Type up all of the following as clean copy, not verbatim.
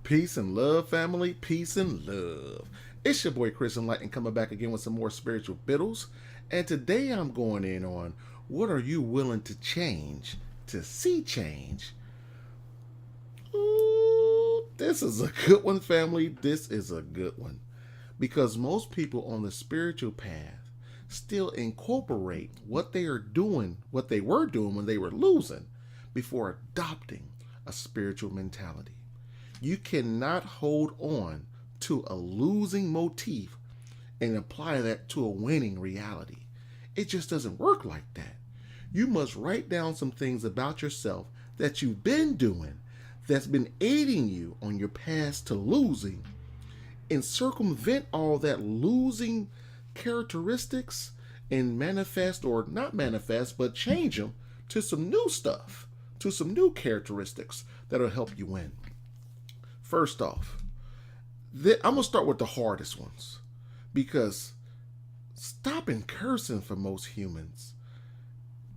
Peace and love, family. Peace and love. It's your boy Chris Enlightened coming back again with some more spiritual biddles. And today I'm going in on what are you willing to change to see change? Ooh, this is a good one, family. This is a good one. Because most people on the spiritual path still incorporate what they are doing, what they were doing when they were losing, before adopting a spiritual mentality. You cannot hold on to a losing motif and apply that to a winning reality. It just doesn't work like that. You must write down some things about yourself that you've been doing that's been aiding you on your path to losing and circumvent all that losing characteristics and manifest, or not manifest, but change them to some new stuff, to some new characteristics that'll help you win. First off, I'm going to start with the hardest ones, because stopping cursing for most humans,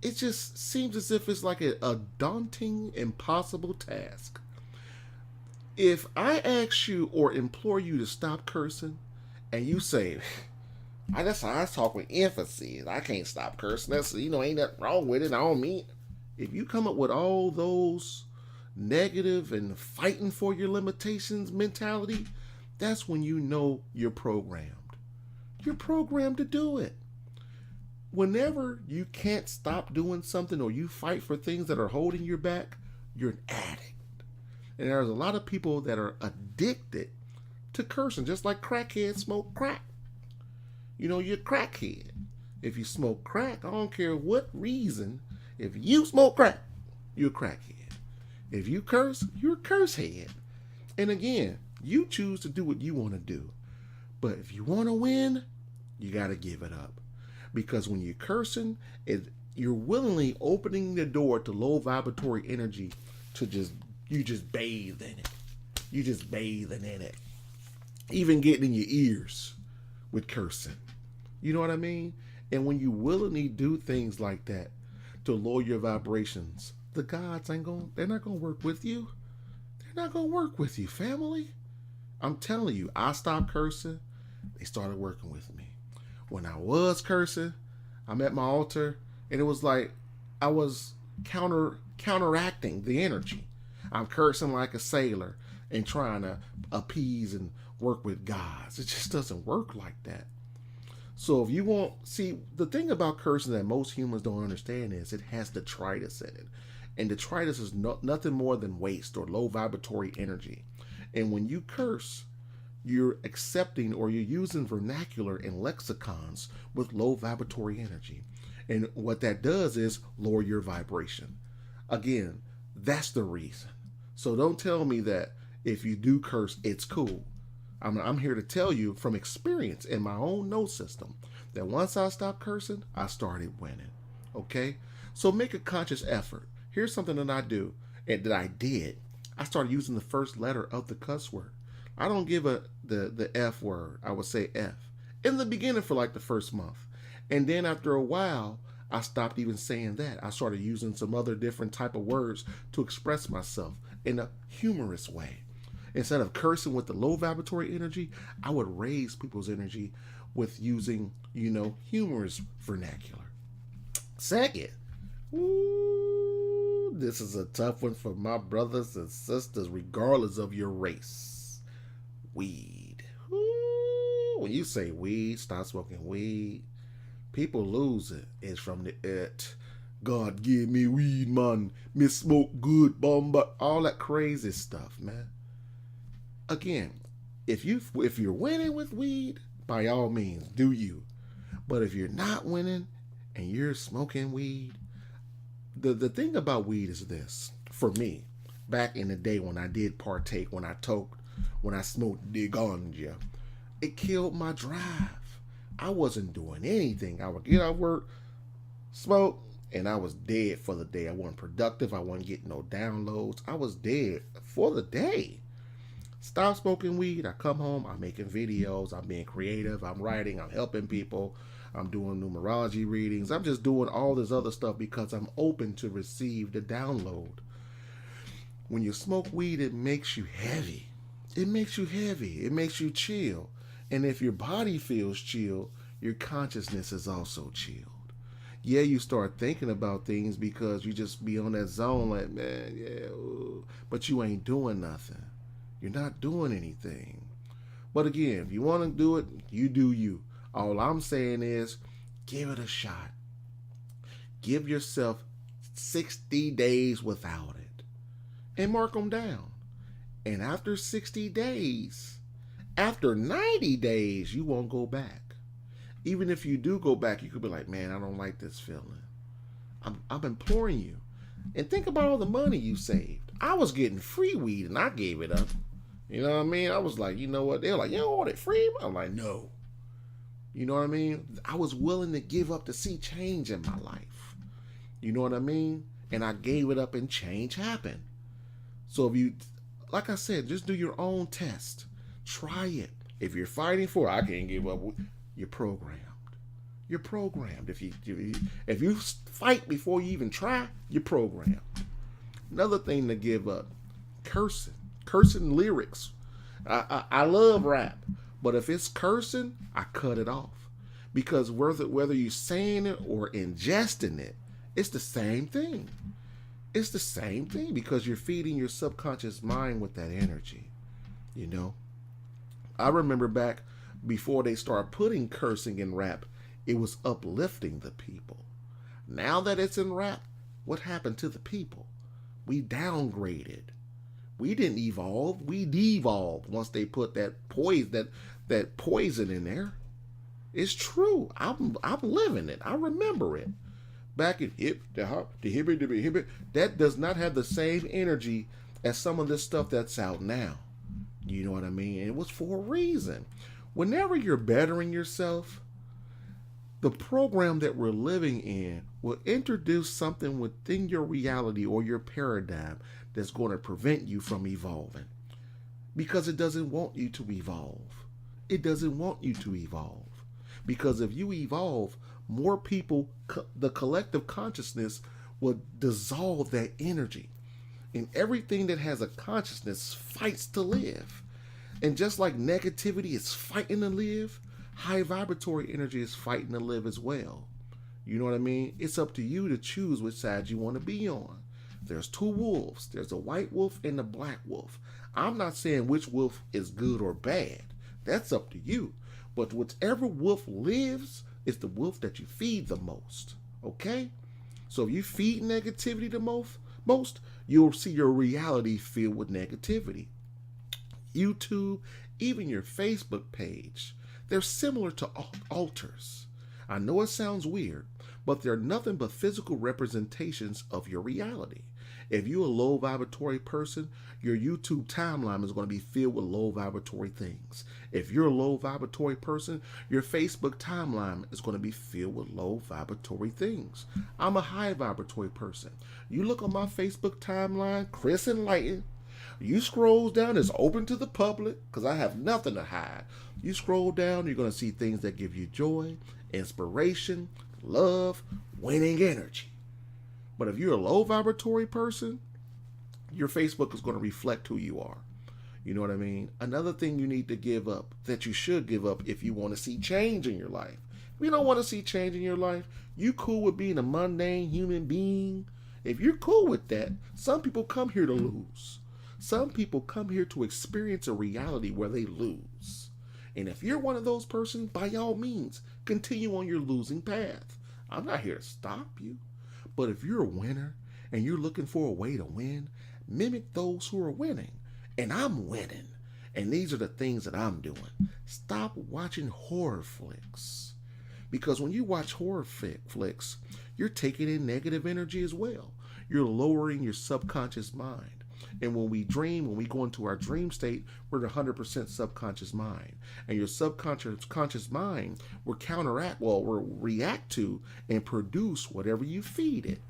it just seems as if it's like a daunting, impossible task. If I ask you or implore you to stop cursing, and you say, that's how I talk with emphasis, I can't stop cursing, that's, ain't nothing wrong with it, I don't mean. If you come up with all those negative and fighting for your limitations mentality, that's when you know you're programmed. You're programmed to do it. Whenever you can't stop doing something or you fight for things that are holding you back, you're an addict. And there's a lot of people that are addicted to cursing, just like crackheads smoke crack. You're a crackhead. If you smoke crack, I don't care what reason, if you smoke crack, you're a crackhead. If you curse, you're a curse head. And again, you choose to do what you want to do. But if you want to win, you got to give it up. Because when you're cursing, you're willingly opening the door to low vibratory energy to you just bathe in it. You just bathing in it. Even getting in your ears with cursing. You know what I mean? And when you willingly do things like that to lower your vibrations, the gods they're not going to work with you. They're not going to work with you, family. I'm telling you, I stopped cursing. They started working with me. When I was cursing, I'm at my altar, and it was like I was counteracting the energy. I'm cursing like a sailor and trying to appease and work with gods. It just doesn't work like that. So if you the thing about cursing that most humans don't understand is it has detritus in it. And detritus is nothing more than waste or low vibratory energy. And when you curse, you're accepting or you're using vernacular and lexicons with low vibratory energy. And what that does is lower your vibration. Again, that's the reason. So don't tell me that if you do curse, it's cool. I'm here to tell you from experience in my own note system that once I stopped cursing, I started winning. Okay? So make a conscious effort. Here's something that I do and that I did. I started using the first letter of the cuss word. I don't give the F word. I would say F. In the beginning for like the first month. And then after a while, I stopped even saying that. I started using some other different type of words to express myself in a humorous way. Instead of cursing with the low vibratory energy, I would raise people's energy with using, humorous vernacular. Second, this is a tough one for my brothers and sisters, regardless of your race. Weed. When you say weed, stop smoking weed, people lose it. It's from the God give me weed, man. Me smoke good, bomba, all that crazy stuff, man. Again, if you're winning with weed, by all means, do you. But if you're not winning and you're smoking weed, the thing about weed is this. For me, back in the day when I did partake, when I smoked the ganja, it killed my drive. I wasn't doing anything. I would get out of work, smoke, and I was dead for the day. I wasn't productive. I wasn't getting no downloads. I was dead for the day. Stop smoking weed. I come home. I'm making videos. I'm being creative. I'm writing. I'm helping people. I'm doing numerology readings. I'm just doing all this other stuff because I'm open to receive the download. When you smoke weed, it makes you heavy. It makes you heavy. It makes you chill. And if your body feels chill, your consciousness is also chilled. Yeah, you start thinking about things because you just be on that zone like, man, yeah, ooh, but you ain't doing nothing. You're not doing anything. But again, if you want to do it, you do you. All I'm saying is give it a shot. Give yourself 60 days without it and mark them down. And after 60 days, after 90 days, you won't go back. Even if you do go back, you could be like, man, I don't like this feeling. I'm imploring you. And think about all the money you saved. I was getting free weed and I gave it up. You know what I mean? I was like, you know what? They were like, you don't want it free? I'm like, no. You know what I mean? I was willing to give up to see change in my life. You know what I mean? And I gave it up and change happened. So if you, like I said, just do your own test. Try it. If you're fighting for it, I can't give up. You're programmed. You're programmed. If you fight before you even try, you're programmed. Another thing to give up, cursing lyrics. I love rap, but if it's cursing, I cut it off because whether you're saying it or ingesting it, it's the same thing. It's the same thing because you're feeding your subconscious mind with that energy. You know, I remember back before they started putting cursing in rap, it was uplifting the people. Now that it's in rap, what happened to the people? We downgraded. We didn't evolve. We devolved once they put that poison in there. It's true. I'm living it. I remember it. Back in the that does not have the same energy as some of this stuff that's out now. You know what I mean? It was for a reason. Whenever you're bettering yourself, the program that we're living in will introduce something within your reality or your paradigm that's going to prevent you from evolving. Because it doesn't want you to evolve. It doesn't want you to evolve. Because if you evolve, more people, the collective consciousness will dissolve that energy. And everything that has a consciousness fights to live. And just like negativity is fighting to live, high vibratory energy is fighting to live as well. You know what I mean? It's up to you to choose which side you want to be on. There's two wolves. There's a white wolf and a black wolf. I'm not saying which wolf is good or bad. That's up to you. But whichever wolf lives is the wolf that you feed the most. Okay? So if you feed negativity the most, you'll see your reality filled with negativity. YouTube, even your Facebook page, they're similar to altars. I know it sounds weird, but they're nothing but physical representations of your reality. If you're a low vibratory person, your YouTube timeline is going to be filled with low vibratory things. If you're a low vibratory person, your Facebook timeline is going to be filled with low vibratory things. I'm a high vibratory person. You look on my Facebook timeline, Chris Enlightened. You scroll down, it's open to the public because I have nothing to hide. You scroll down, you're going to see things that give you joy, inspiration, love, winning energy. But if you're a low vibratory person, your Facebook is going to reflect who you are. You know what I mean? Another thing you need to give up, that you should give up if you want to see change in your life. If you don't want to see change in your life, you cool with being a mundane human being. If you're cool with that, some people come here to lose. Some people come here to experience a reality where they lose. And if you're one of those persons, by all means, continue on your losing path. I'm not here to stop you. But if you're a winner and you're looking for a way to win, mimic those who are winning. And I'm winning. And these are the things that I'm doing. Stop watching horror flicks. Because when you watch horror flicks, you're taking in negative energy as well. You're lowering your subconscious mind. And when we dream, when we go into our dream state, we're 100% subconscious mind. And your subconscious mind will react to and produce whatever you feed it.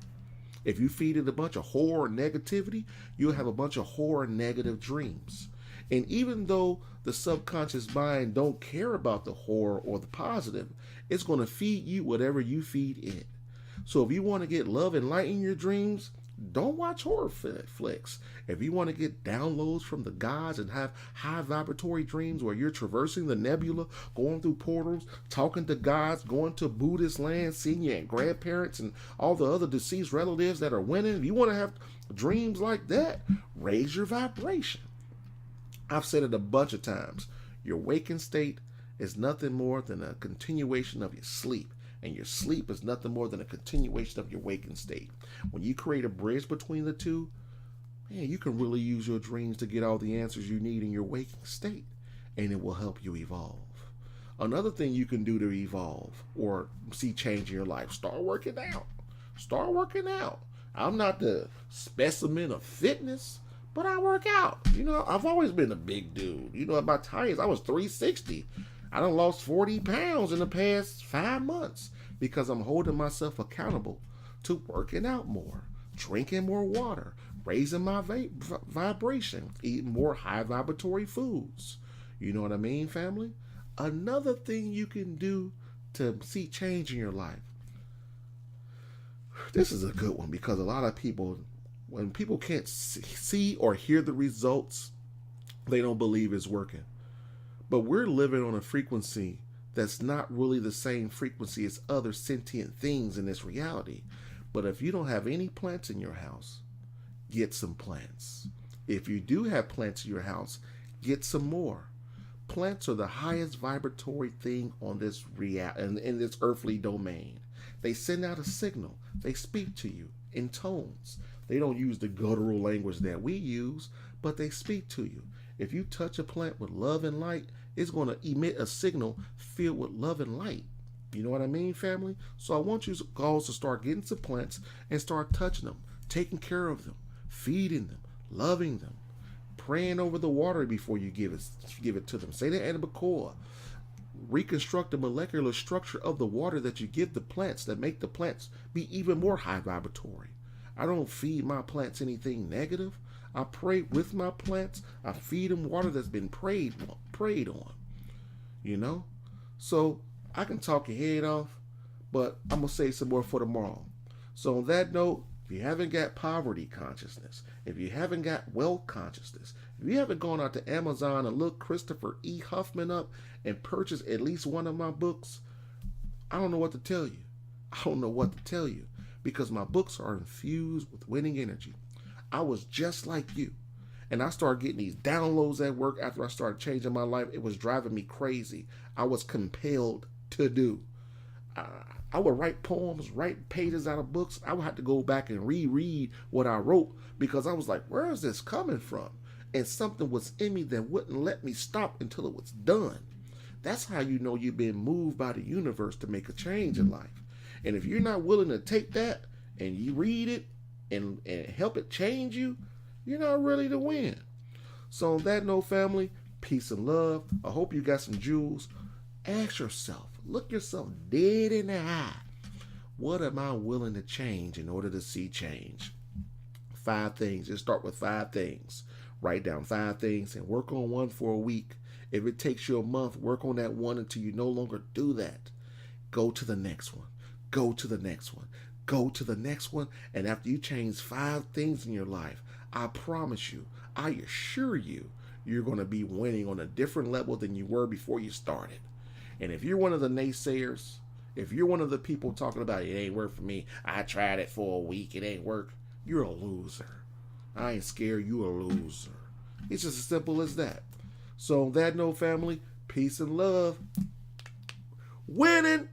If you feed it a bunch of horror and negativity, you'll have a bunch of horror and negative dreams. And even though the subconscious mind don't care about the horror or the positive, it's going to feed you whatever you feed it. So if you want to get love and light in your dreams, don't watch horror flicks. If you want to get downloads from the gods and have high vibratory dreams where you're traversing the nebula, going through portals, talking to gods, going to Buddhist land, seeing your grandparents and all the other deceased relatives that are winning, if you want to have dreams like that, raise your vibration. I've said it a bunch of times. Your waking state is nothing more than a continuation of your sleep. And your sleep is nothing more than a continuation of your waking state. When you create a bridge between the two, man, you can really use your dreams to get all the answers you need in your waking state. And it will help you evolve. Another thing you can do to evolve or see change in your life, start working out. Start working out. I'm not the specimen of fitness, but I work out. I've always been a big dude. At my tiniest, I was 360. I done lost 40 pounds in the past 5 months because I'm holding myself accountable to working out more, drinking more water, raising my vibration, eating more high vibratory foods. You know what I mean, family? Another thing you can do to see change in your life. This is a good one because a lot of people, when people can't see or hear the results, they don't believe it's working. But we're living on a frequency that's not really the same frequency as other sentient things in this reality. But if you don't have any plants in your house, get some plants. If you do have plants in your house, get some more. Plants are the highest vibratory thing on this in this earthly domain. They send out a signal. They speak to you in tones. They don't use the guttural language that we use, but they speak to you. If you touch a plant with love and light, it's going to emit a signal filled with love and light. You know what I mean, family? So I want you guys to start getting some plants and start touching them, taking care of them, feeding them, loving them, praying over the water before you give it to them. Say the Anabacoa. Reconstruct the molecular structure of the water that you give the plants that make the plants be even more high vibratory. I don't feed my plants anything negative. I pray with my plants. I feed them water that's been prayed on. So I can talk your head off, but I'm going to save some more for tomorrow. So on that note, if you haven't got poverty consciousness, if you haven't got wealth consciousness, if you haven't gone out to Amazon and looked Christopher E. Huffman up and purchased at least one of my books, I don't know what to tell you. I don't know what to tell you because my books are infused with winning energy. I was just like you. And I started getting these downloads at work after I started changing my life. It was driving me crazy. I was compelled to do. I would write poems, write pages out of books. I would have to go back and reread what I wrote because I was like, where is this coming from? And something was in me that wouldn't let me stop until it was done. That's how you know you've been moved by the universe to make a change in life. And if you're not willing to take that and you read it and help it change you, you're not really to win. So on that note, family, peace and love. I hope you got some jewels. Ask yourself, look yourself dead in the eye. What am I willing to change in order to see change? 5 things. Just start with 5 things. Write down 5 things and work on one for a week. If it takes you a month, work on that one until you no longer do that. Go to the next one. Go to the next one. Go to the next one. And after you change 5 things in your life, I promise you, I assure you, you're going to be winning on a different level than you were before you started. And if you're one of the naysayers, if you're one of the people talking about it ain't work for me, I tried it for a week, it ain't work, you're a loser. I ain't scared, you a loser. It's just as simple as that. So on that note, family, peace and love. Winning!